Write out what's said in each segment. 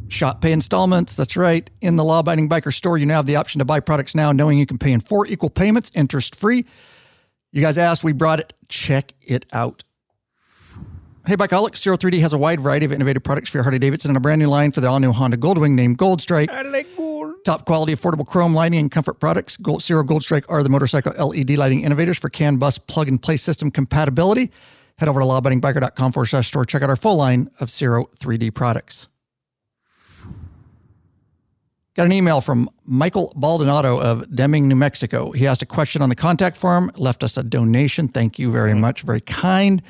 Shop pay installments. That's right. In the Law Abiding Biker store, you now have the option to buy products now, knowing you can pay in 4 equal payments, interest-free. You guys asked, we brought it. Check it out. Hey, Bikeaholics, Zero 3D has a wide variety of innovative products for your Harley-Davidson and a brand new line for the all-new Honda Goldwing named Gold Strike. I like gold. Top quality, affordable chrome lighting and comfort products. Zero Gold Strike are the motorcycle LED lighting innovators for CAN bus plug-and-play system compatibility. Head over to lawabidingbiker.com/store. Check out our full line of Zero 3D products. Got an email from Michael Baldonado of Deming, New Mexico. He asked a question on the contact form, left us a donation. Thank you very much. Very kind.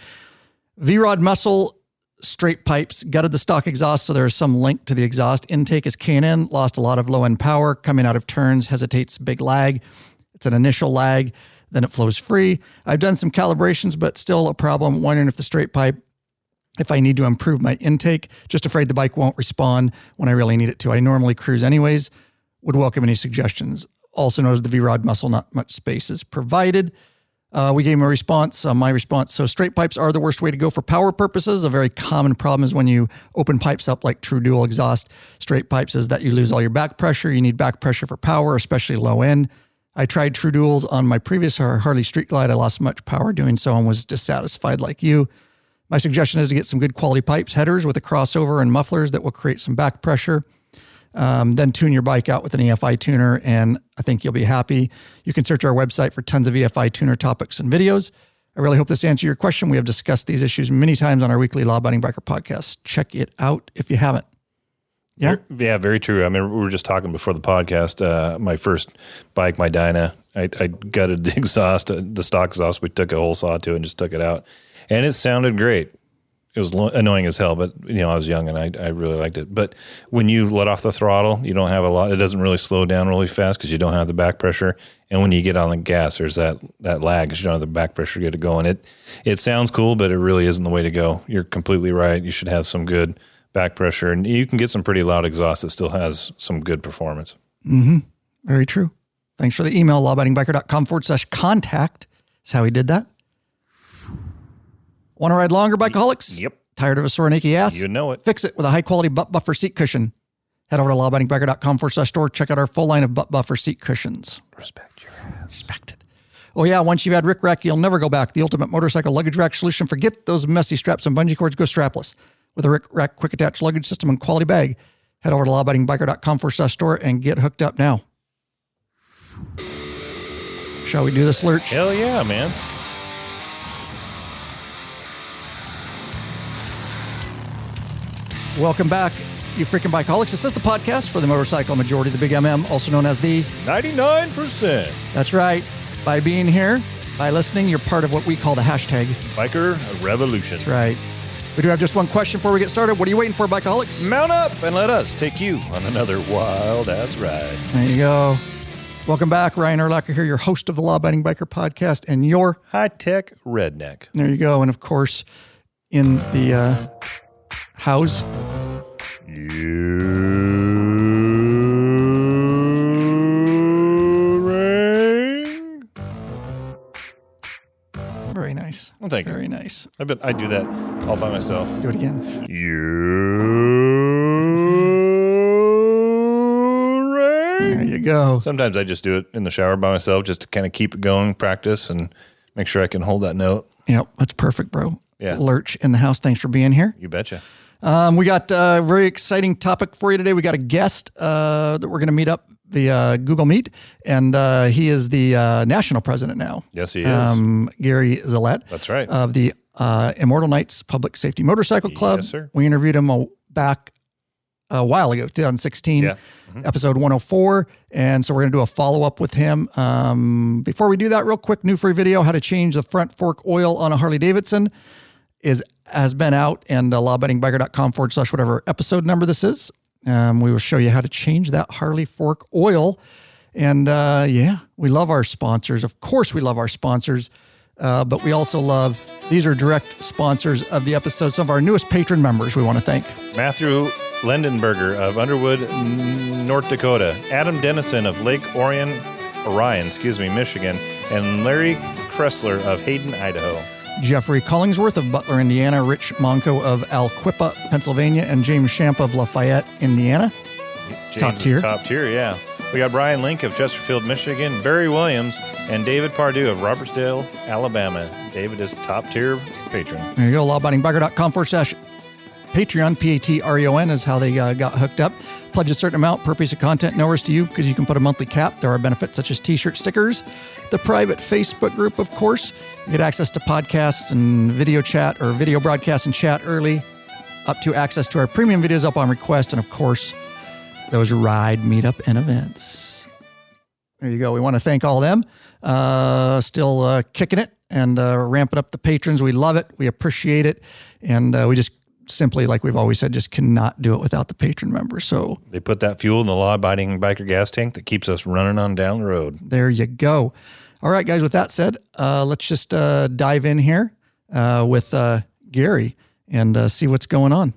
V-Rod muscle, straight pipes, gutted the stock exhaust, so there is some link to the exhaust. Intake is K&N, lost a lot of low-end power, coming out of turns, hesitates, big lag. It's an initial lag, then it flows free. I've done some calibrations, but still a problem. Wondering if the straight pipe, if I need to improve my intake, just afraid the bike won't respond when I really need it to. I normally cruise anyways. Would welcome any suggestions. Also noted the V-Rod muscle, not much space is provided. We gave him a response, my response. So straight pipes are the worst way to go for power purposes. A very common problem is when you open pipes up like true dual exhaust straight pipes is that you lose all your back pressure. You need back pressure for power, especially low end. I tried true duals on my previous Harley Street Glide. I lost much power doing so and was dissatisfied like you. My suggestion is to get some good quality pipes, headers with a crossover and mufflers that will create some back pressure. Then tune your bike out with an EFI tuner, and I think you'll be happy. You can search our website for tons of EFI tuner topics and videos. I really hope this answered your question. We have discussed these issues many times on our weekly Law Abiding Biker podcast. Check it out if you haven't. Yeah? Yeah, very true. I mean, we were just talking before the podcast. My first bike, my Dyna, I gutted the exhaust, the stock exhaust. We took a hole saw to it and just took it out. And it sounded great. It was annoying as hell, but I was young and I really liked it. But when you let off the throttle, you don't have a lot. It doesn't really slow down really fast because you don't have the back pressure. And when you get on the gas, there's that lag because you don't have the back pressure to get it going. It sounds cool, but it really isn't the way to go. You're completely right. You should have some good back pressure, and you can get some pretty loud exhaust that still has some good performance. Mm-hmm. Very true. Thanks for the email. lawabidingbiker.com/contact is how he did that. Want to ride longer, Bikeaholics? Yep. Tired of a sore and achy ass? You know it. Fix it with a high-quality butt buffer seat cushion. Head over to lawabidingbiker.com/store. Check out our full line of butt buffer seat cushions. Respect your ass. Respect it. Oh, yeah, once you've had Rick Rack, you'll never go back. The ultimate motorcycle luggage rack solution. Forget those messy straps and bungee cords. Go strapless. With a Rick Rack quick attach luggage system and quality bag. Head over to lawabidingbiker.com/store and get hooked up now. Shall we do this, Lurch? Hell yeah, man. Welcome back, you freaking Bikeaholics. This is the podcast for the motorcycle majority, the Big MM, also known as the 99%. That's right. By being here, by listening, you're part of what we call the hashtag Biker Revolution. That's right. We do have just one question before we get started. What are you waiting for, Bikeaholics? Mount up and let us take you on another wild-ass ride. There you go. Welcome back. Ryan Urlacher here, your host of the Law Abiding Biker podcast and your high-tech redneck. There you go. And, of course, in the house. Very nice. Well, thank you. Very nice. I bet I do that all by myself. Do it again. There you go. Sometimes I just do it in the shower by myself just to kind of keep it going, practice, and make sure I can hold that note. Yep, that's perfect, bro. Yeah. Lurch in the house. Thanks for being here. You betcha. We got a very exciting topic for you today. We got a guest that we're going to meet up via Google Meet, and he is the national president now. Yes, he is. Gary Zillette. That's right. Of the Immortal Knights Public Safety Motorcycle Club. Yes, sir. We interviewed him back a while ago, 2016, episode 104. And so we're going to do a follow-up with him. Before we do that, real quick, new free video, how to change the front fork oil on a Harley-Davidson has been out, and lawabidingbiker.com/whatever episode number this is. We will show you how to change that Harley fork oil. And we love our sponsors. Of course we love our sponsors, but we also love, these are direct sponsors of the episode. Some of our newest patron members we want to thank. Matthew Lendenberger of Underwood, North Dakota. Adam Dennison of Lake Orion, Michigan. And Larry Kressler of Hayden, Idaho. Jeffrey Collingsworth of Butler, Indiana, Rich Monco of Alquippa, Pennsylvania, and James Champ of Lafayette, Indiana. James is top tier, yeah. We got Brian Link of Chesterfield, Michigan, Barry Williams, and David Pardue of Robertsdale, Alabama. David is top tier patron. There you go, lawabidingbike.com/Patreon, Patreon is how they got hooked up. Pledge a certain amount per piece of content, no risk to you because you can put a monthly cap. There are benefits such as t-shirt stickers, the private Facebook group, of course. You get access to podcasts and video chat or video broadcasts and chat early, up to access to our premium videos up on request, and of course, those ride, meetup, and events. There you go. We want to thank all of them. Still kicking it and ramping up the patrons. We love it. We appreciate it. And we just simply, like we've always said, just cannot do it without the patron members. So they put that fuel in the law-abiding biker gas tank that keeps us running on down the road. There you go. All right, guys, with that said, let's just dive in here with Gary and see what's going on.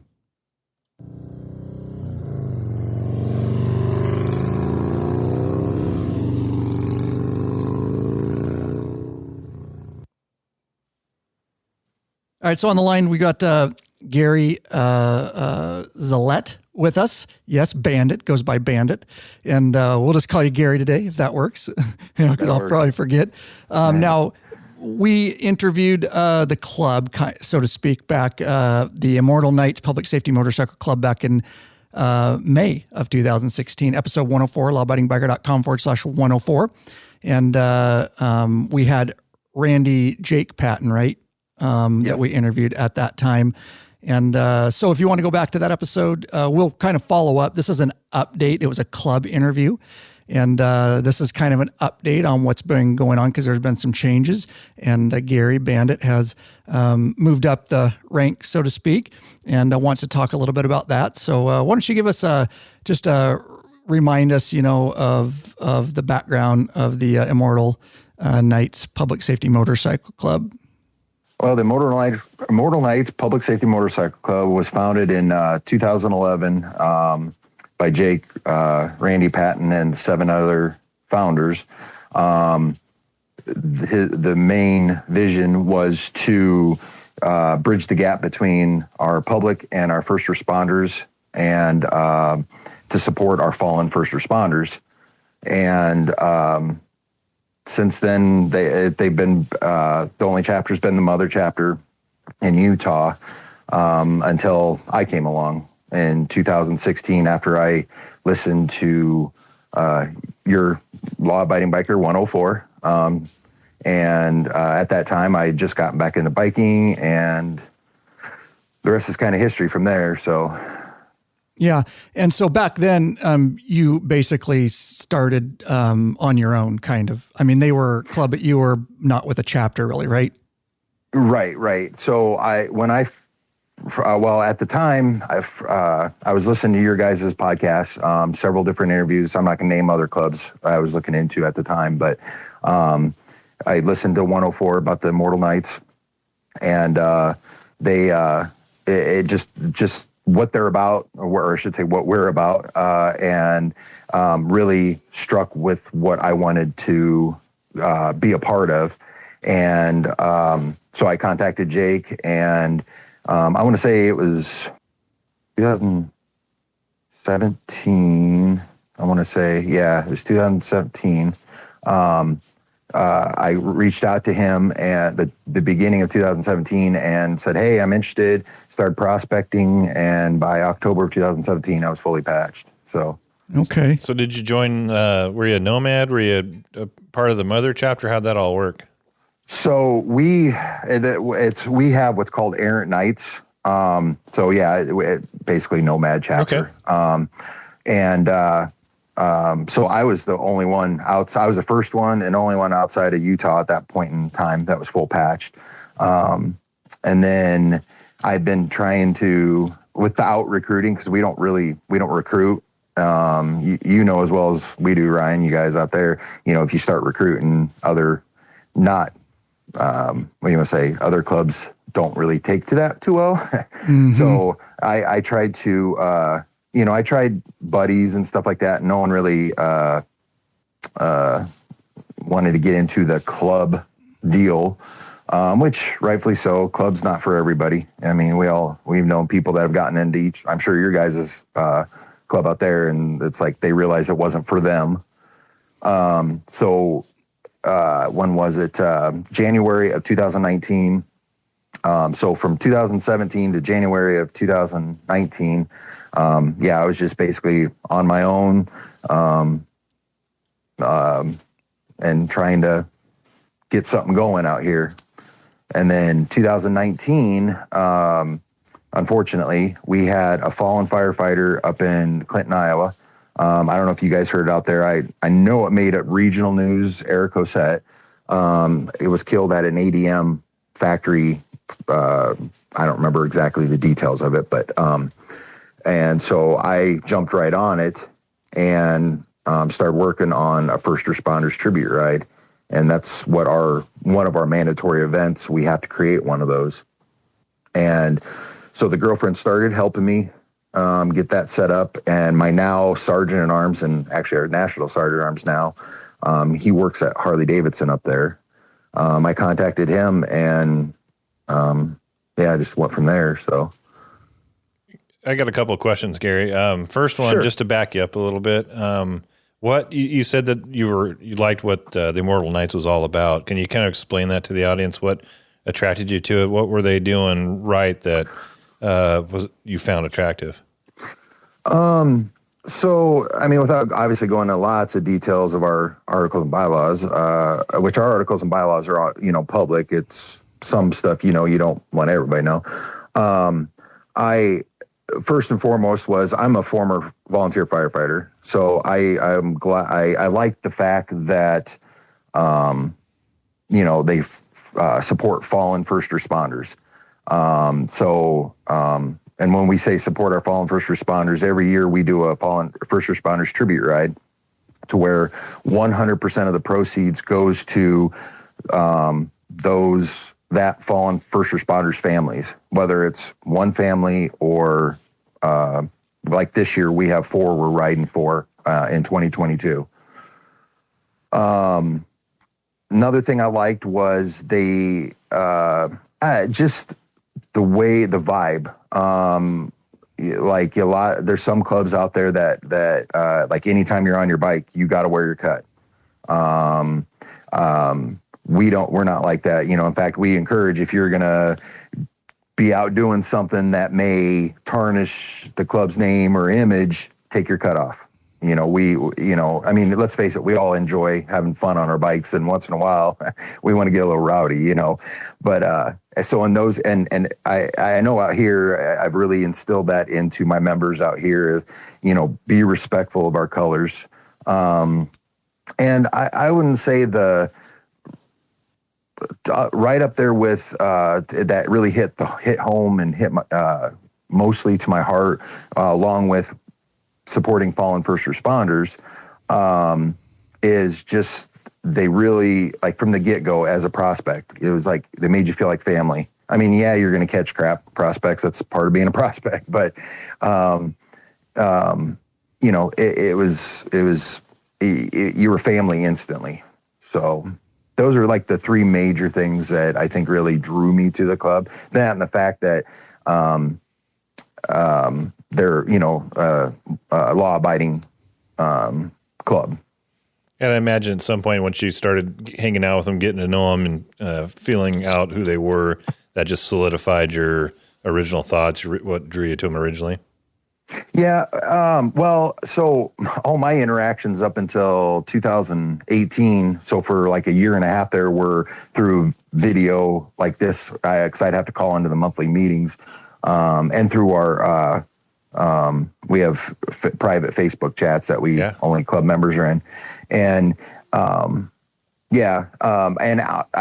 All right, so on the line, we got Gary Zillette with us. Yes, Bandit, goes by Bandit. And we'll just call you Gary today, if that works, because I'll probably forget. Now, we interviewed the club, so to speak, back, the Immortal Knights Public Safety Motorcycle Club back in May of 2016, episode 104, lawabidingbiker.com/104. And we had Randy Jake Patton, right? That we interviewed at that time. And so if you want to go back to that episode, we'll kind of follow up. This is an update. It was a club interview. And this is kind of an update on what's been going on because there's been some changes. And Gary Bandit has moved up the rank, so to speak, and wants to talk a little bit about that. So why don't you give us just remind us, of the background of the Immortal Knights Public Safety Motorcycle Club. Well, the Immortal Knights Public Safety Motorcycle Club was founded in 2011 by Jake, Randy Patton, and 7 other founders. The main vision was to bridge the gap between our public and our first responders, and to support our fallen first responders. And since then, they've been the only chapter's been the mother chapter in Utah until I came along in 2016 after I listened to your Law Abiding Biker 104. And at that time, I had just gotten back into biking, and the rest is kind of history from there. So. Yeah. And so back then, you basically started on your own, kind of. I mean, they were a club, but you were not with a chapter really, right? Right. So at the time, I was listening to your guys' podcast, several different interviews. I'm not going to name other clubs I was looking into at the time, but I listened to 104 about the Immortal Knights, and it just what they're about, or I should say what we're about, and really struck with what I wanted to be a part of. And so I contacted Jake, and I want to say it was 2017. I want to say, yeah, it was 2017. I reached out to him at the beginning of 2017 and said, hey, I'm interested, started prospecting, and by October of 2017, I was fully patched. So, okay. So did you join, were you a nomad? Were you a part of the mother chapter? How'd that all work? So we have what's called Errant Knights. So yeah, it's basically nomad chapter. Okay. So I was the only one outside. I was the first one and only one outside of Utah at that point in time that was full patched. And then I've been trying to, without recruiting, because we don't recruit. You know as well as we do, Ryan, you guys out there, if you start recruiting other other clubs don't really take to that too well. Mm-hmm. So I tried to, I tried buddies and stuff like that. No one really wanted to get into the club deal. which rightfully so. Club's not for everybody. I mean, we've known people that have gotten into each, I'm sure your guys' club out there, and it's like they realized it wasn't for them. So when was it? January of 2019. So from 2017 to January of 2019, I was just basically on my own, and trying to get something going out here. And then 2019, unfortunately, we had a fallen firefighter up in Clinton, Iowa. I don't know if you guys heard it out there. I know it made it regional news, Eric Cosette. It was killed at an ADM factory. I don't remember exactly the details of it, but and so I jumped right on it and started working on a first responders tribute ride. And that's what one of our mandatory events. We have to create one of those. And so the girlfriend started helping me get that set up. And my now sergeant at arms, and actually our national sergeant at arms now, he works at Harley Davidson up there. I contacted him, and I just went from there. So I got a couple of questions, Gary. First one, Sure. just to back you up a little bit. What you said that you liked what the Immortal Knights was all about. Can you kind of explain that to the audience? What attracted you to it? What were they doing right that you found attractive? So, I mean, without obviously going into lots of details of our articles and bylaws, which our articles and bylaws are all, public. It's some stuff, you don't want everybody to know. I first and foremost I'm a former volunteer firefighter. So I'm glad, I like the fact that, they support fallen first responders. And when we say support our fallen first responders, every year we do a fallen first responders tribute ride to where 100% of the proceeds goes to that fallen first responders families, whether it's one family or like this year we have 4 we're riding for in 2022. Another thing I liked was they just the vibe. There's some clubs out there that like anytime you're on your bike, you got to wear your cut. We're not like that. In fact, we encourage, if you're going to be out doing something that may tarnish the club's name or image, take your cut off. Let's face it, we all enjoy having fun on our bikes, and once in a while we want to get a little rowdy, but, so in those, and I know out here, I've really instilled that into my members out here, be respectful of our colors. And I wouldn't say right up there with, that really hit home and hit mostly to my heart, along with supporting fallen first responders, is just, they really, like, from the get-go as a prospect, it was like they made you feel like family. I mean, yeah, you're going to catch crap prospects. That's part of being a prospect, but you were family instantly. So those are like the 3 major things that I think really drew me to the club. That and the fact that they're a law-abiding club. And I imagine at some point, once you started hanging out with them, getting to know them, and feeling out who they were, that just solidified your original thoughts, what drew you to them originally? Yeah. So all my interactions up until 2018, so for like a year and a half there, were through video like this, because I'd have to call into the monthly meetings, and through our we have private Facebook chats that only club members are in. And, I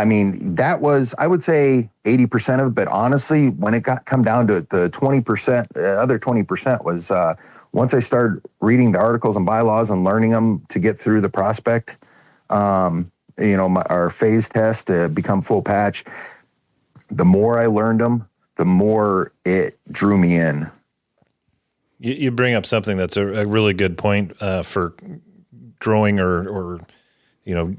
mean, that was, I would say 80% of it, but honestly, when it come down to it, the 20%, other 20% was, once I started reading the articles and bylaws and learning them to get through the prospect, our phase test to become full patch, the more I learned them, the more it drew me in. You bring up something that's a really good point for growing or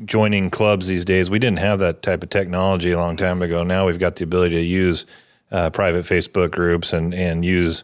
joining clubs these days. We didn't have that type of technology a long time ago. Now we've got the ability to use private Facebook groups and use,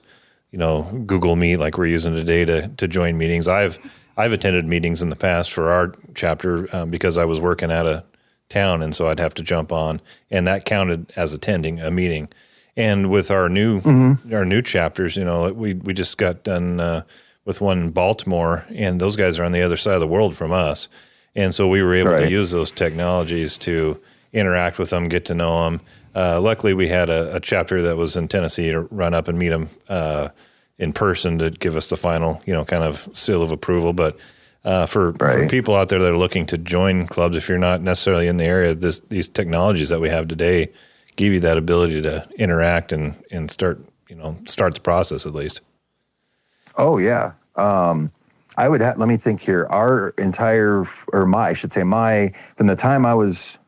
Google Meet like we're using today to join meetings. I've attended meetings in the past for our chapter because I was working out of town, and so I'd have to jump on, and that counted as attending a meeting. And with our new chapters, we just got done with one in Baltimore, and those guys are on the other side of the world from us. And so we were able to use those technologies to interact with them, get to know them. Luckily, we had a chapter that was in Tennessee to run up and meet them in person to give us the final, kind of seal of approval. But for people out there that are looking to join clubs, if you're not necessarily in the area, these technologies that we have today give you that ability to interact and start the process at least. Oh yeah. I would let me think here. Our entire, from the time I was,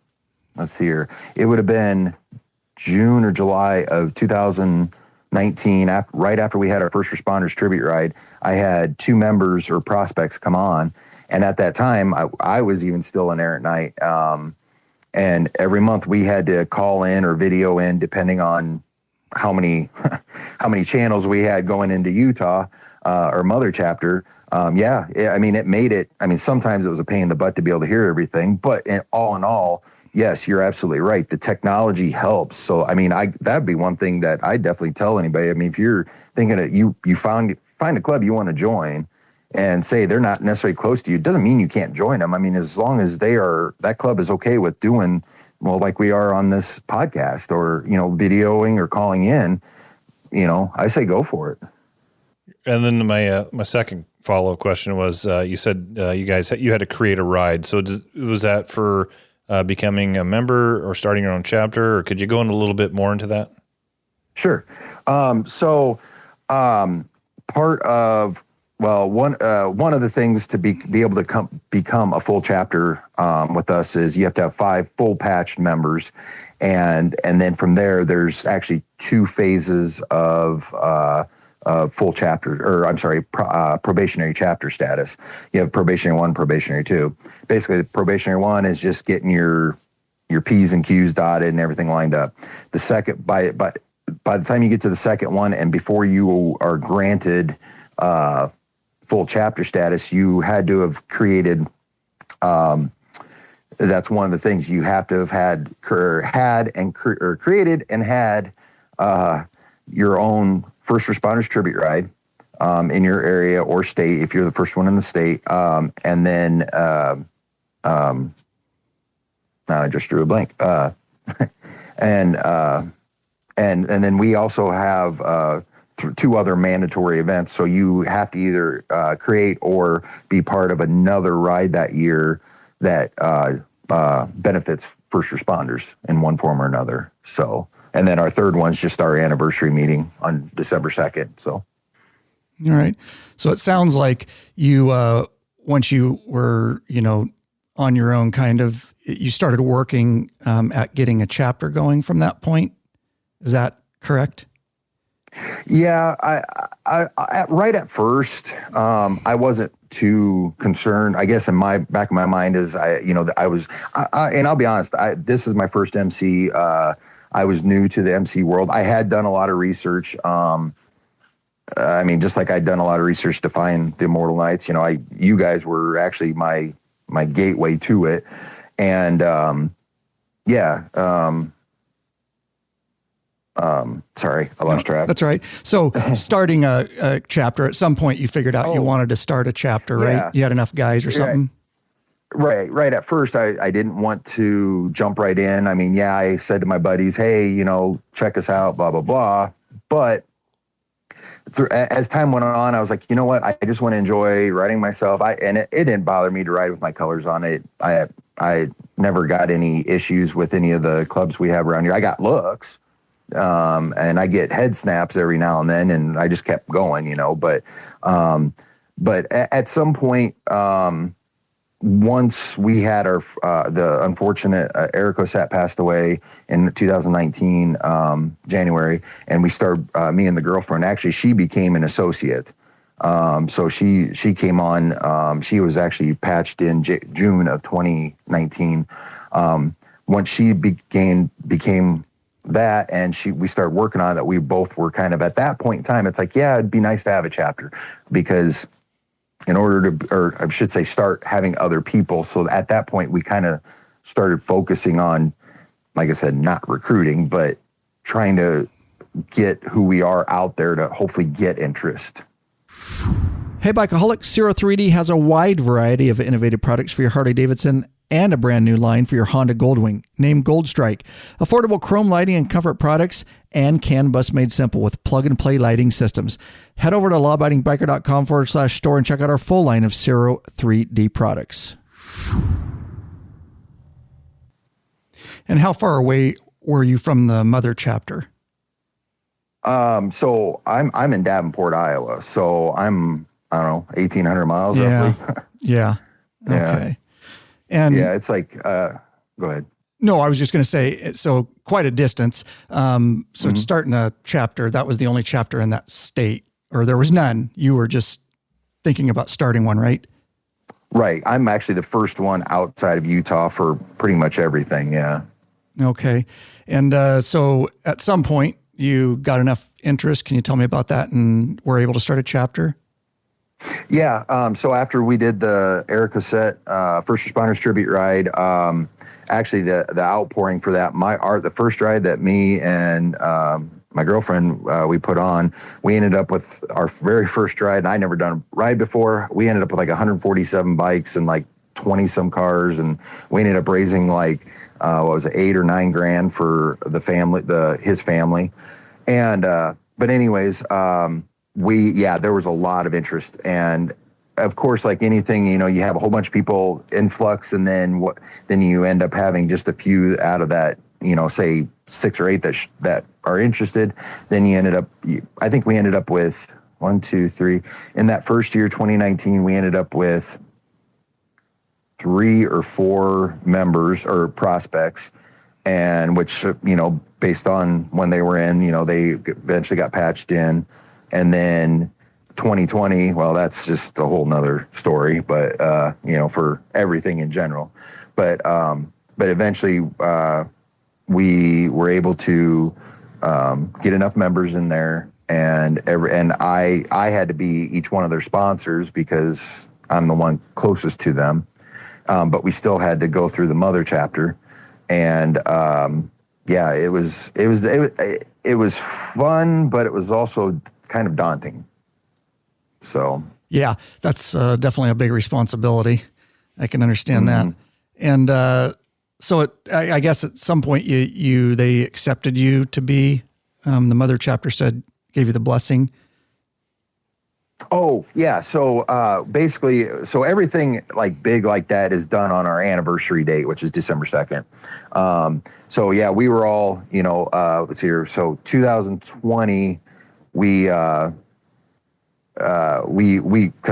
let's see here, it would have been June or July of 2019, right after we had our first responders tribute ride. I had 2 members or prospects come on. And at that time, I was even still in there at night. And every month we had to call in or video in, depending on how many channels we had going into Utah, our mother chapter. It made it. I mean, sometimes it was a pain in the butt to be able to hear everything, but all in all, yes, you're absolutely right. The technology helps. So, I mean, that'd be one thing that I definitely tell anybody. I mean, if you're thinking that you find a club you want to join and say they're not necessarily close to you, it doesn't mean you can't join them. I mean, as long as that club is okay with doing, well, like we are on this podcast or, videoing or calling in, I say go for it. And then my second follow-up question was, you said you had to create a ride. So was that for becoming a member or starting your own chapter, or could you go in a little bit more into that? Sure. Part of, one of the things to be able to become a full chapter with us is you have to have 5 full patched members, and then from there there's actually 2 phases of full chapter, probationary chapter status. You have probationary 1, probationary 2. Basically, the probationary 1 is just getting your P's and Q's dotted and everything lined up. The second, by the time you get to the second one, and before you are granted full chapter status, you had to have created. That's one of the things you have to have created and had your own first responders tribute ride in your area or state, if you're the first one in the state. And then, I just drew a blank. And then we also have 2 other mandatory events. So you have to either create or be part of another ride that year that benefits first responders in one form or another. So, and then our third one's just our anniversary meeting on December 2nd. So, all right. So it sounds like you, once you were, on your own, you started working at getting a chapter going from that point. Is that correct? Yeah, I right at first, I wasn't too concerned. I guess in my back of my mind is and I'll be honest, this is my first MC. I was new to the MC world. I had done a lot of research. Just like I'd done a lot of research to find the Immortal Knights. You guys were actually my gateway to it, and sorry, I lost track. That's right. So starting a chapter, at some point you figured out you wanted to start a chapter, right? Yeah. You had enough guys or something? Right. At first, I didn't want to jump right in. I said to my buddies, hey, check us out, blah, blah, blah. But as time went on, I was like, you know what? I just want to enjoy riding myself. It didn't bother me to ride with my colors on it. I never got any issues with any of the clubs we have around here. I got looks. And I get head snaps every now and then, and I just kept going, but at some point, once we had the unfortunate Eric Osat passed away in 2019, January, and we started, me and the girlfriend, actually, she became an associate. So she came on. She was actually patched in June of 2019. Once she became that, and we started working on that, we both were kind of at that point in time. It's like, yeah, it'd be nice to have a chapter, because in order to, or I should say, start having other people. So at that point, we kind of started focusing on, like I said, not recruiting, but trying to get who we are out there to hopefully get interest. Hey, Bikeaholic, Zero 3D has a wide variety of innovative products for your Harley-Davidson and a brand new line for your Honda Goldwing, named Gold Strike. Affordable chrome lighting and comfort products, and CAN bus made simple with plug-and-play lighting systems. Head over to lawabidingbiker.com/store and check out our full line of Zero 3D products. And how far away were you from the mother chapter? So I'm in Davenport, Iowa. So I don't know, 1,800 miles roughly. Yeah. Okay. And yeah, it's like, go ahead. No, I was just going to say, so quite a distance. Starting a chapter, that was the only chapter in that state, or there was none. You were just thinking about starting one, right? Right. I'm actually the first one outside of Utah for pretty much everything. Yeah. Okay. And so at some point you got enough interest. Can you tell me about that and were able to start a chapter? Yeah. So after we did the Eric Cassette First Responders Tribute Ride, actually the outpouring for that, the first ride that me and my girlfriend, we put on, we ended up with our very first ride, and I'd never done a ride before. We ended up with like 147 bikes and like 20 some cars, and we ended up raising like, what was it, $8 or $9 grand for the family, his family. And, but anyways, there was a lot of interest, and of course, like anything, you have a whole bunch of people influx, and then you end up having just a few out of that, say 6 or 8 that are interested. Then I think we ended up with 1, 2, 3 in that first year, 2019, we ended up with 3 or 4 members or prospects, and which, based on when they were in, they eventually got patched in. And then 2020, well, that's just a whole nother story, but, for everything in general. But eventually, we were able to get enough members in there, and I had to be each one of their sponsors because I'm the one closest to them. But we still had to go through the mother chapter, and it was fun, but it was also kind of daunting. So yeah, that's definitely a big responsibility. I can understand that. And I guess at some point they accepted you to be the mother chapter, gave you the blessing. Oh yeah. So basically, everything like big like that is done on our anniversary date, which is December 2nd. So yeah, we were all, let's see here. So 2020, we because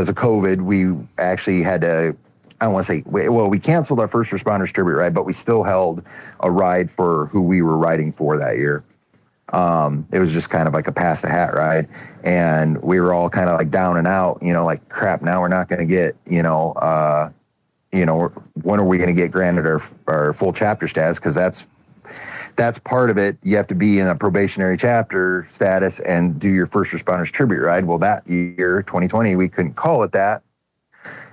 of COVID, we actually had to, I don't want to say, we canceled our First Responders Tribute Ride, but we still held a ride for who we were riding for that year. It was just kind of like a pass the hat ride, and we were all kind of like down and out, like crap, now we're not going to get, when are we going to get granted our full chapter status? Because that's part of it. You have to be in a probationary chapter status and do your First Responders Tribute Ride. Well, that year, 2020, we couldn't call it that.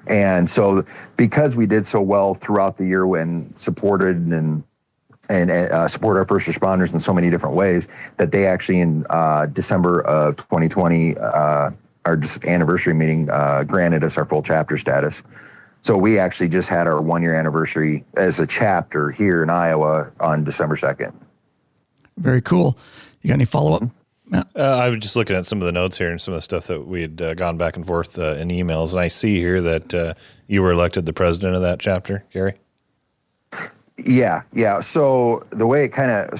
And so because we did so well throughout the year when supported and support our first responders in so many different ways, that they actually in December of 2020, our anniversary meeting, granted us our full chapter status. So we actually just had our 1-year anniversary as a chapter here in Iowa on December 2nd. Very cool. You got any follow-up? I was just looking at some of the notes here and some of the stuff that we had gone back and forth in emails, and I see here that you were elected the president of that chapter, Gary. Yeah. So the way it kind of,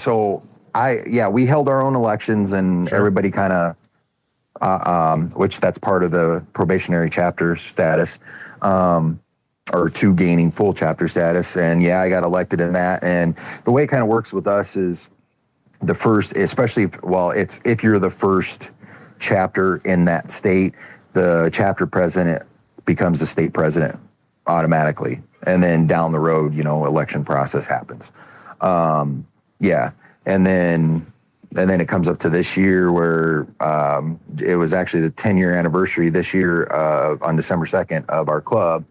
we held our own elections, and sure, everybody kind of, which that's part of the probationary chapter status, or to gaining full chapter status. And yeah, I got elected in that. And the way it kind of works with us is the first, especially if you're the first chapter in that state, the chapter president becomes the state president automatically. And then down the road, election process happens. Yeah. And then it comes up to this year where it was actually the 10-year anniversary this year on December 2nd of our club,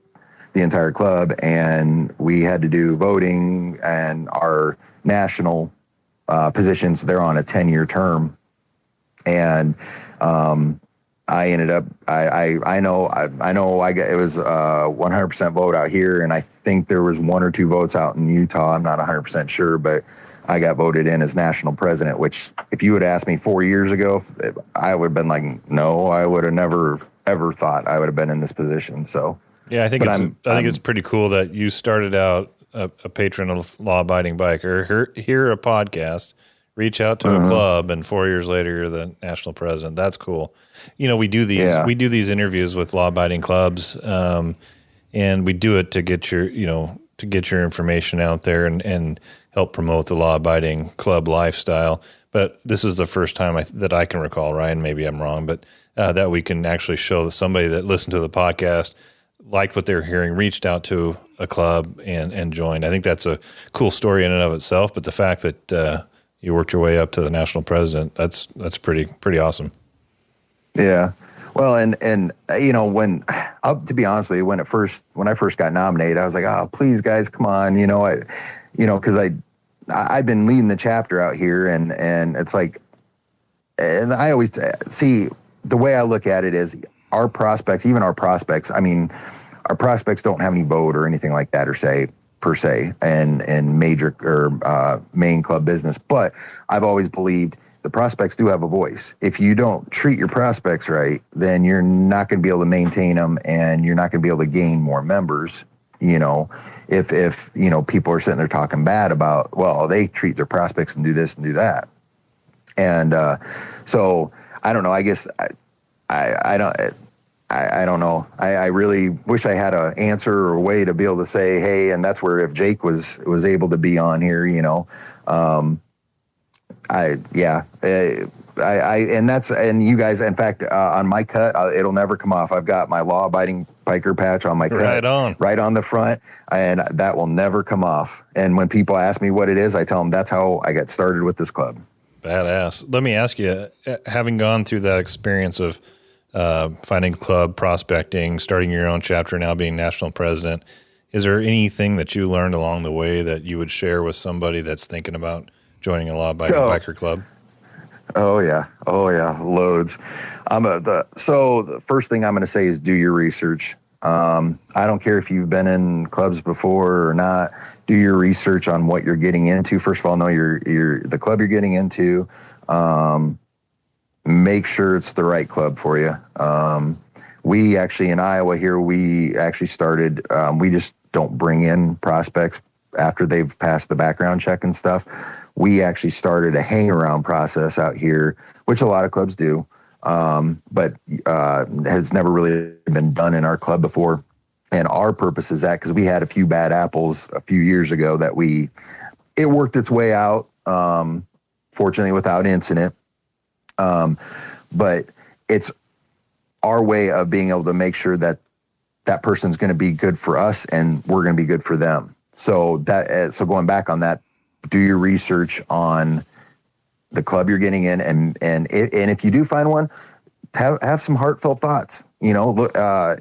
the entire club. And we had to do voting, and our national positions, they're on a 10-year term. And I ended up, I know it was 100% vote out here, and I think there was 1 or 2 votes out in Utah. I'm not 100% sure, but I got voted in as national president, which if you would asked me 4 years ago, I would have been like, no, I would have never, ever thought I would have been in this position. So, yeah, I think it's pretty cool that you started out a patron of law-abiding biker, hear a podcast, reach out to a club, and 4 years later you're the national president. That's cool. We do these interviews with law-abiding clubs, and we do it to get your information out there and help promote the law-abiding club lifestyle. But this is the first time that I can recall, Ryan, maybe I'm wrong, but that we can actually show that somebody that listened to the podcast, liked what they were hearing, reached out to a club and joined. I think that's a cool story in and of itself, but the fact that you worked your way up to the national president, that's pretty awesome. Yeah. Well, and to be honest with you, when I first got nominated, I was like, oh, please guys, come on. Cause I've been leading the chapter out here, and it's like, and I always see, the way I look at it is our prospects don't have any vote or anything like that, per se, and major or main club business. But I've always believed the prospects do have a voice. If you don't treat your prospects right, then you're not going to be able to maintain them, and you're not going to be able to gain more members. If people are sitting there talking bad about, well, they treat their prospects and do this and do that. And so I don't know. I guess I don't know. I really wish I had an answer or a way to be able to say, hey, and that's where if Jake was able to be on here, and you guys, in fact, on my cut, it'll never come off. I've got my law-abiding biker patch on my cut, right on the front, and that will never come off. And when people ask me what it is, I tell them that's how I got started with this club. Badass. Let me ask you, having gone through that experience of finding club, prospecting, starting your own chapter, now being national president, is there anything that you learned along the way that you would share with somebody that's thinking about joining a law-abiding biker club? Oh yeah, loads. So the first thing I'm going to say is do your research. I don't care if you've been in clubs before or not. Do your research on what you're getting into. First of all, know the club you're getting into. Make sure it's the right club for you. We actually in Iowa here, we actually started. We just don't bring in prospects after they've passed the background check and stuff. We actually started a hang-around process out here, which a lot of clubs do, but has never really been done in our club before. And our purpose is that because we had a few bad apples a few years ago that it worked its way out, fortunately without incident. But it's our way of being able to make sure that that person's going to be good for us and we're going to be good for them. So going back on that, do your research on the club you're getting in, and if you do find one, have some heartfelt thoughts. Look,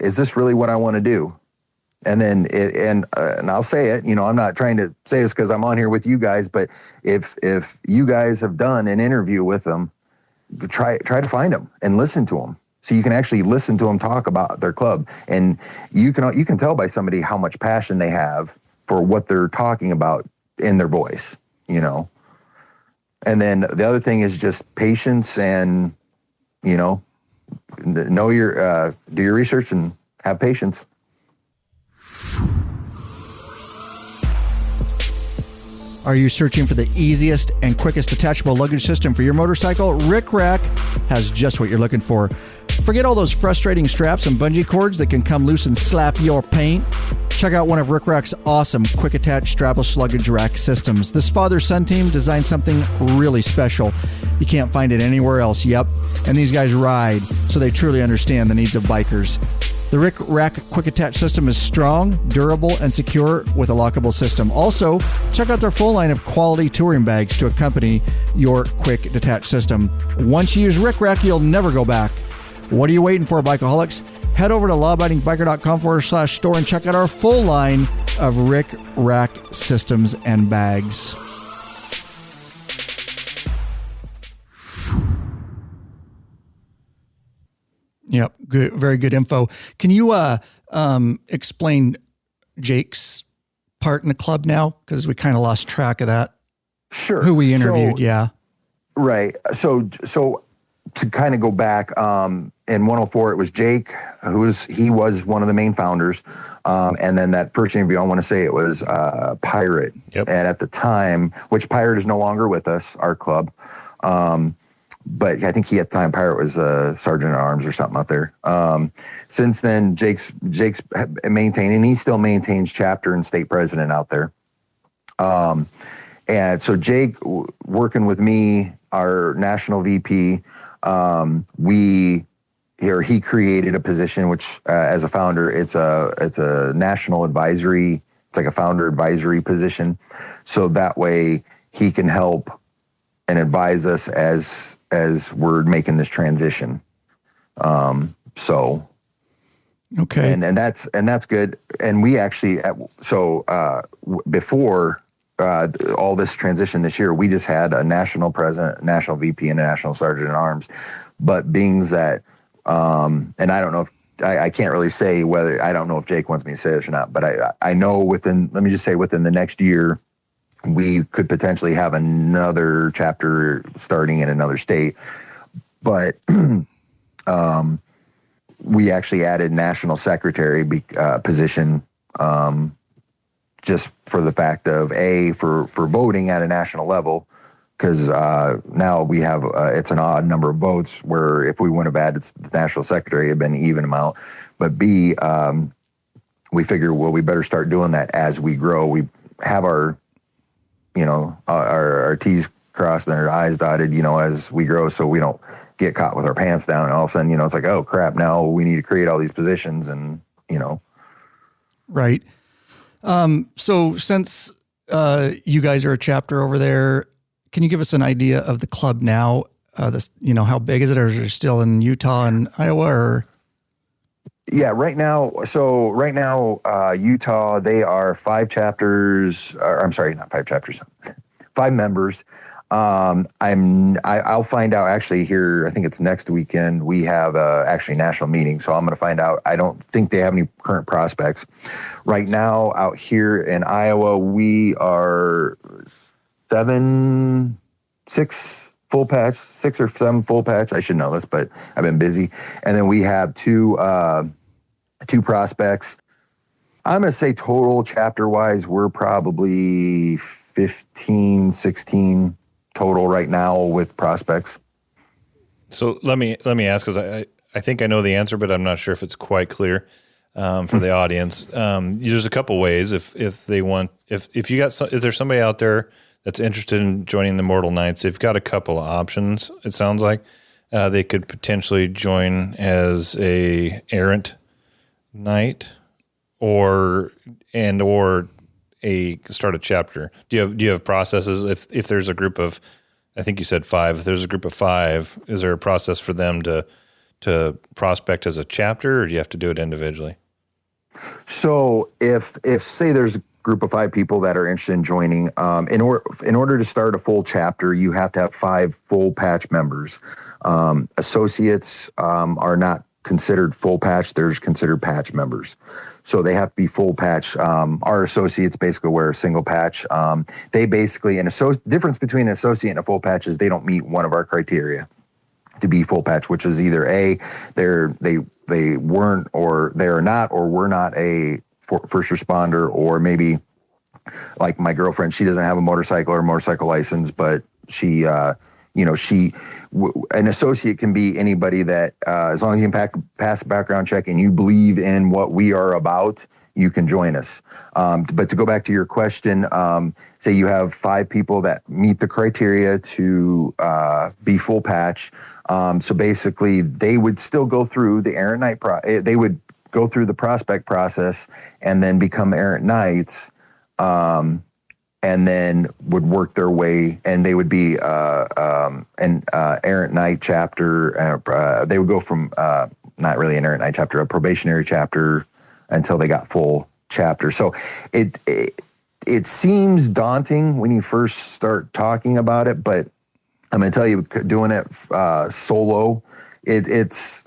is this really what I want to do? And then and I'll say it. I'm not trying to say this because I'm on here with you guys, but if you guys have done an interview with them, try to find them and listen to them, so you can actually listen to them talk about their club, and you can tell by somebody how much passion they have for what they're talking about in their voice, And then the other thing is just patience and, do your research and have patience. Are you searching for the easiest and quickest detachable luggage system for your motorcycle? Rick Rack has just what you're looking for. Forget all those frustrating straps and bungee cords that can come loose and slap your paint. Check out one of Rick Rack's awesome quick attach strapless luggage rack systems. This father-son team designed something really special. You can't find it anywhere else. Yep. And these guys ride. so they truly understand the needs of bikers. The Rick Rack Quick Attach system is strong, durable, and secure with a lockable system. Also, check out their full line of quality touring bags to accompany your quick detach system. Once you use Rick Rack, you'll never go back. What are you waiting for, Bikeaholics? Head over to lawabidingbiker.com/store and check out our full line of Rick Rack systems and bags. Yep, good, very good info. Can you explain Jake's part in the club now? Because we kind of lost track of that. Sure. Who we interviewed, yeah. Right. So to kind of go back, in 104, it was Jake, he was one of the main founders. And then that first interview, I want to say it was Pirate. Yep. And at the time, which Pirate is no longer with us, our club. But I think at the time Pirate was a sergeant at arms or something out there. Since then, Jake's maintained, and he still maintains chapter and state president out there. And so Jake, working with me, our national VP, he created a position which, as a founder, it's a national advisory. It's like a founder advisory position, so that way he can help and advise us as we're making this transition. So okay, and that's good. And we actually before all this transition this year, we just had a national president, national VP, and a national sergeant at arms. But being that, and I don't know if I can't really say whether, I don't know if Jake wants me to say this or not, but I know within the next year, we could potentially have another chapter starting in another state. But we actually added national secretary position, just for the fact of for voting at a national level, because now we have it's an odd number of votes, where if we wouldn't have added the national secretary, it'd been an even amount. But B, we figure, well, we better start doing that as we grow. We have our T's crossed and our I's dotted, as we grow, so we don't get caught with our pants down. And all of a sudden, it's like, oh crap, now we need to create all these positions, and Right. So since you guys are a chapter over there, can you give us an idea of the club now? How big is it, or is it still in Utah and Iowa, or? Yeah, right now, Utah, they are 5 chapters, I'm sorry, not 5 chapters, 5 members. I'll find out actually here, I think it's next weekend, we have actually national meeting. So I'm going to find out. I don't think they have any current prospects. Right now out here in Iowa, we are 6 full patch, 6 or 7 full patch. I should know this, but I've been busy. And then we have 2 prospects. I'm going to say total chapter wise, we're probably 15, 16 total right now with prospects. So let me ask, because I think I know the answer, but I'm not sure if it's quite clear for the audience. There's a couple ways if there's somebody out there that's interested in joining the Immortal Knights, they've got a couple of options. It sounds like they could potentially join as a errant knight, or start a chapter. Do you have processes if there's a group of, I think you said 5, if there's a group of 5, is there a process for them to prospect as a chapter, or do you have to do it individually? So if say there's a group of 5 people that are interested in joining, in order to start a full chapter, you have to have 5 full patch members. Associates are not considered full patch, they're considered patch members. So they have to be full patch. Our associates basically wear a single patch. They basically, difference between an associate and a full patch is they don't meet one of our criteria to be full patch, which is either A, they weren't, or they are not, or were not a first responder, or maybe like my girlfriend, she doesn't have a motorcycle or motorcycle license, but she, an associate can be anybody that, as long as you can pass a background check and you believe in what we are about, you can join us. But to go back to your question, say you have 5 people that meet the criteria to be full patch. So basically, they would still go through the errant knight. They would go through the prospect process and then become errant knights, and then would work their way. And they would be an errant knight chapter. They would go from not really an errant knight chapter, a probationary chapter, until they got full chapter. So it seems daunting when you first start talking about it, but I'm going to tell you, doing it solo, it is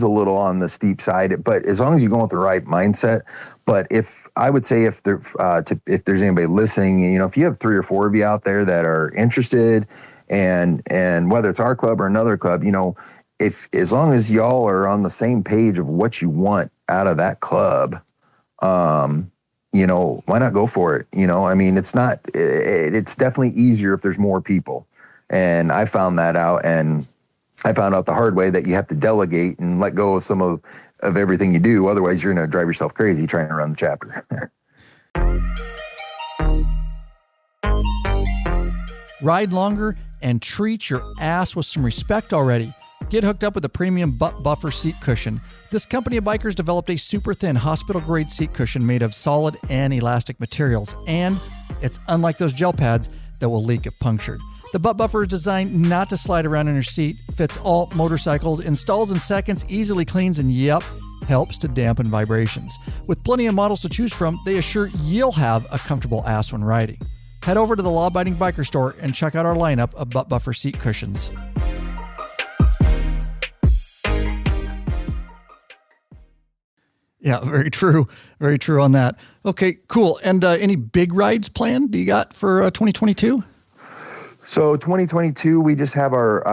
a little on the steep side, but as long as you go with the right mindset. But if there's anybody listening, if you have 3 or 4 of you out there that are interested, and whether it's our club or another club, as long as y'all are on the same page of what you want out of that club, why not go for it? It's definitely easier if there's more people. And I found that out, and I found out the hard way that you have to delegate and let go of some of everything you do. Otherwise, you're going to drive yourself crazy trying to run the chapter. Ride longer and treat your ass with some respect already. Get hooked up with a premium butt buffer seat cushion. This company of bikers developed a super thin hospital-grade seat cushion made of solid and elastic materials, and it's unlike those gel pads that will leak if punctured. The butt buffer is designed not to slide around in your seat, fits all motorcycles, installs in seconds, easily cleans, and helps to dampen vibrations. With plenty of models to choose from, they assure you'll have a comfortable ass when riding. Head over to the Law Abiding Biker store and check out our lineup of butt buffer seat cushions. Yeah, very true. Very true on that. Okay, cool. And any big rides planned you got for 2022? So 2022, we just have our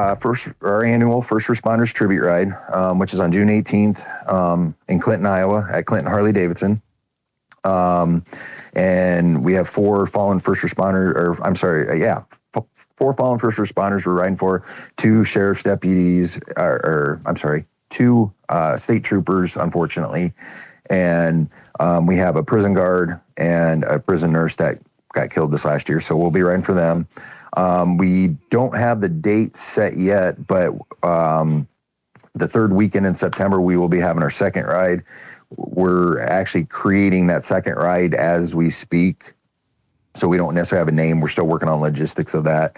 annual First Responders Tribute Ride, which is on June 18th in Clinton, Iowa, at Clinton Harley Davidson. And we have 4 fallen first responders, 4 fallen first responders we're riding for, 2 sheriff's deputies, 2 state troopers, unfortunately. And we have a prison guard and a prison nurse that got killed this last year, so we'll be riding for them. We don't have the date set yet, but the 3rd weekend in September, we will be having our second ride. We're actually creating that second ride as we speak, so we don't necessarily have a name. We're still working on logistics of that.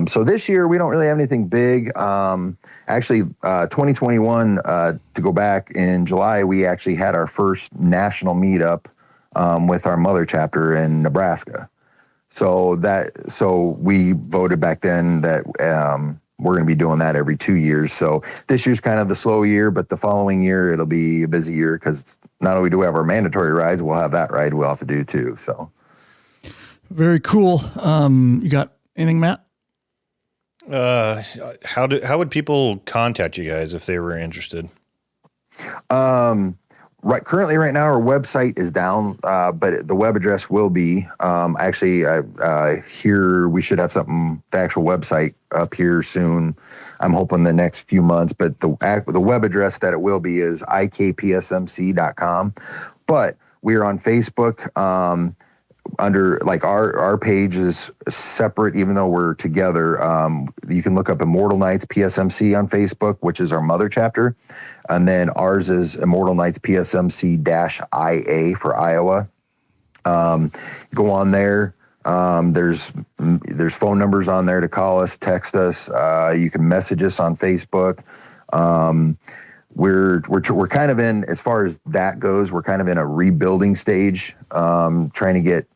So this year, we don't really have anything big. 2021, to go back in July, we actually had our first national meetup with our mother chapter in Nebraska. So we voted back then that we're going to be doing that every 2 years. So this year's kind of the slow year, but the following year it'll be a busy year, because not only do we have our mandatory rides, we'll have that ride we'll have to do too. So very cool. You got anything, Matt? How would people contact you guys if they were interested? Currently right now our website is down, but the web address will be, here we should have the actual website up here soon. I'm hoping the next few months, but the web address that it will be is IKPSMC.com. But we are on Facebook, under our page is separate, even though we're together. You can look up Immortal Knights PSMC on Facebook, which is our mother chapter. And then ours is Immortal Knights PSMC-IA for Iowa. Go on there. There's phone numbers on there to call us, text us. You can message us on Facebook. We're kind of in, as far as that goes, we're kind of in a rebuilding stage, trying to get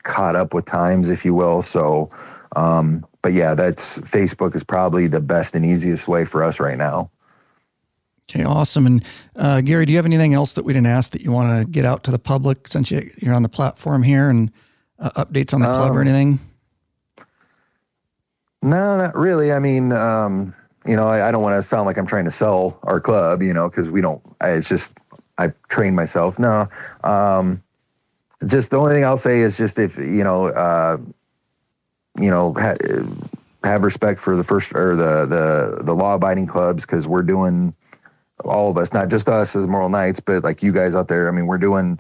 caught up with times, if you will. So, but yeah, Facebook is probably the best and easiest way for us right now. Okay, awesome. And Gary, do you have anything else that we didn't ask that you want to get out to the public since you're on the platform here, and updates on the club or anything? No, not really. I mean, I don't want to sound like I'm trying to sell our club, because we don't. It's just I've trained myself. No, just the only thing I'll say is just if have respect for the first or the law abiding clubs, because we're doing all of us, not just us as Moral Knights, but like you guys out there. I mean, we're doing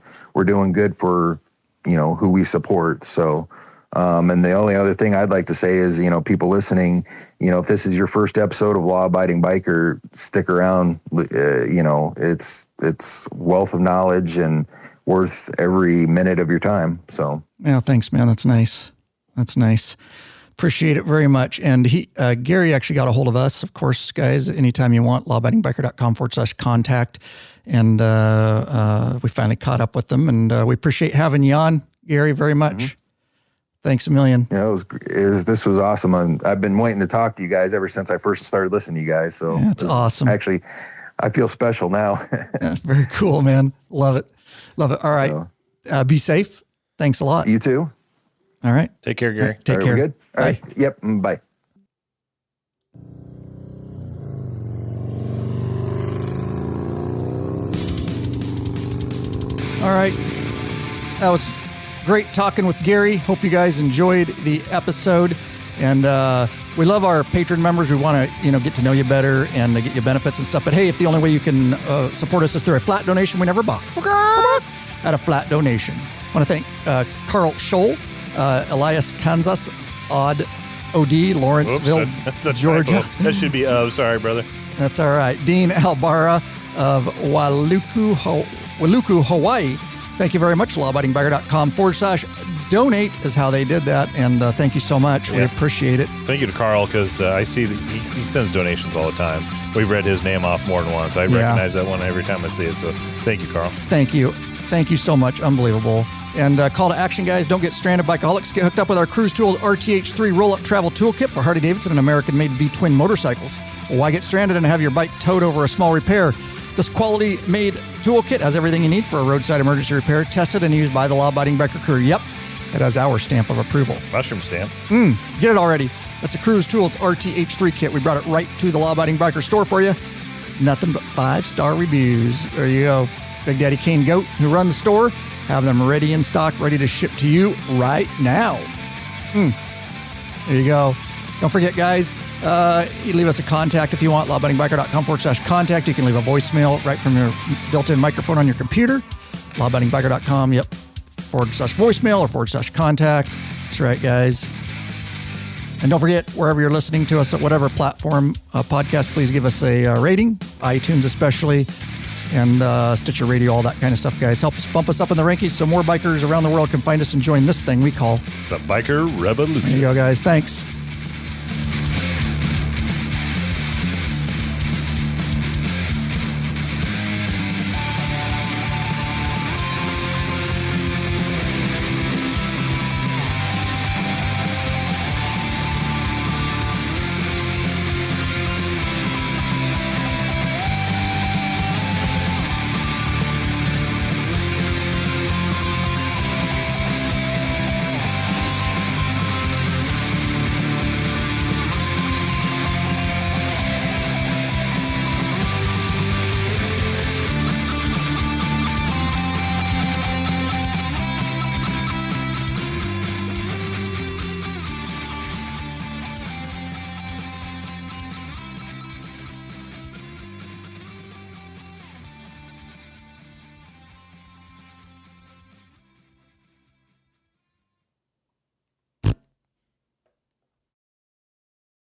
good for, who we support. So, and the only other thing I'd like to say is, people listening, if this is your first episode of Law Abiding Biker, stick around. It's wealth of knowledge and worth every minute of your time. So, yeah, thanks, man. That's nice. Appreciate it very much. And Gary actually got a hold of us, of course, guys, anytime you want, lawabidingbiker.com/contact. And we finally caught up with them, and we appreciate having you on, Gary, very much. Mm-hmm. Thanks a million. Yeah, this was awesome. I've been waiting to talk to you guys ever since I first started listening to you guys. So yeah, it's awesome. Actually, I feel special now. Yeah, very cool, man. Love it. All right. So, be safe. Thanks a lot. You too. All right. Take care, Gary. Take care. We're good. All right. Yep. Bye. All right. That was great talking with Gary. Hope you guys enjoyed the episode. And we love our patron members. We want to, get to know you better and to get you benefits and stuff. But hey, if the only way you can support us is through a flat donation, we never balk at a flat donation. I want to thank Carl Scholl, Elias Kansas, Odd OD, Lawrenceville, that's Georgia. That should be sorry, brother. That's all right. Dean Albara of Waluku, Hawaii. Thank you very much. lawabidingbiker.com/donate is how they did that. And thank you so much. Yeah. We appreciate it. Thank you to Carl, because I see that he sends donations all the time. We've read his name off more than once. I recognize that one every time I see it. So thank you, Carl. Thank you. Thank you so much. Unbelievable. And call to action, guys. Don't get stranded, Bikeaholics. Get hooked up with our Cruise Tools RTH3 roll-up travel toolkit for Harley-Davidson and American-made V-twin motorcycles. Well, why get stranded and have your bike towed over a small repair? This quality-made toolkit has everything you need for a roadside emergency repair, tested and used by the law-abiding biker crew. Yep, it has our stamp of approval. Mushroom stamp. Get it already. That's a Cruise Tools RTH3 kit. We brought it right to the law-abiding biker store for you. Nothing but 5-star reviews. There you go. Big Daddy Kane Goat, who run the store, have them ready in stock, ready to ship to you right now. There you go. Don't forget, guys, you leave us a contact if you want, lawabidingbiker.com/contact. You can leave a voicemail right from your built-in microphone on your computer. Lawabidingbiker.com, /voicemail or /contact. That's right, guys. And don't forget, wherever you're listening to us at whatever platform podcast, please give us a rating, iTunes especially, and Stitcher Radio, all that kind of stuff, guys. Help us bump us up in the rankings so more bikers around the world can find us and join this thing we call the Biker Revolution. There you go, guys. Thanks.